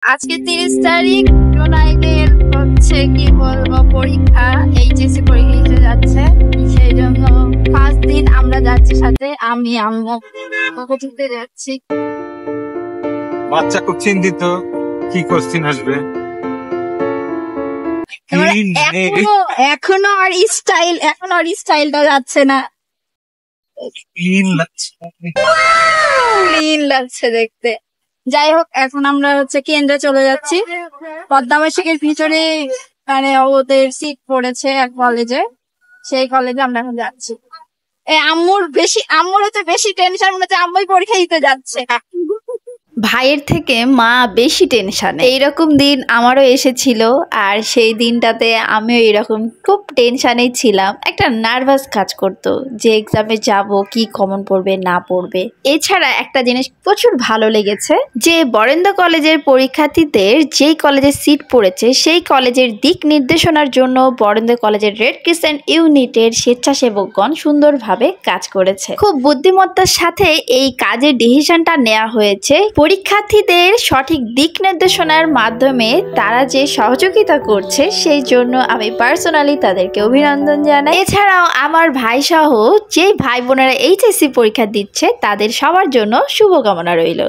আজকে 30 তারিখ, জুলাইয়ের হচ্ছে কি বলবো পরীক্ষা, এইচএসসি পরীক্ষা দিতে যাচ্ছে। সেই জন্য ফার্স্ট দিন আমরা যাচ্ছি সাথে, আমি আম্মু ঘুরতে যাচ্ছি। বাচ্চা খুব চিন্তিত, কি কোশ্চিন আসবে। এখনো আর স্টাইলটা যাচ্ছে না, ক্লিন লাগছে দেখতে। যাই হোক, এখন আমরা হচ্ছে কেন্দ্রে চলে যাচ্ছি। পদ্মাবাসিকের ভিতরে মানে ওদের সিট পড়েছে এক কলেজে, সেই কলেজে আমরা এখন যাচ্ছি। আম্মুর হচ্ছে বেশি টেনশন, মনে হচ্ছে আম্মুই পরীক্ষা দিতে যাচ্ছে। ভাইয়ের থেকে মা বেশি টেনশনে। এইরকম দিন আমারও এসেছিল, আর সেই দিনটাতে আমিও এরকম খুব টেনশনেই ছিলাম। একটা নার্ভাস কাজ করতো যে এক্সামে যাব, কি কমন পড়বে না পড়বে। এছাড়া একটা জিনিস প্রচুর ভালো লেগেছে যে বরেন্দ্র কলেজের পরীক্ষার্থীদের যেই কলেজে সিট পড়েছে সেই কলেজের দিক নির্দেশনার জন্য বরেন্দ্র কলেজের রেড ক্রিসেন্ট ইউনিটের স্বেচ্ছাসেবকগণ সুন্দরভাবে কাজ করেছে। খুব বুদ্ধিমত্তার সাথে এই কাজের ডিসিশনটা নেওয়া হয়েছে। পরীক্ষার্থীদের সঠিক দিক নির্দেশনার মাধ্যমে তারা যে সহযোগিতা করছে সেই জন্য আমি পার্সোনালি তাদেরকে অভিনন্দন জানাই। এছাড়াও আমার ভাই সহ যে ভাই বোনেরা এইচএসসি পরীক্ষা দিচ্ছে তাদের সবার জন্য শুভকামনা রইল।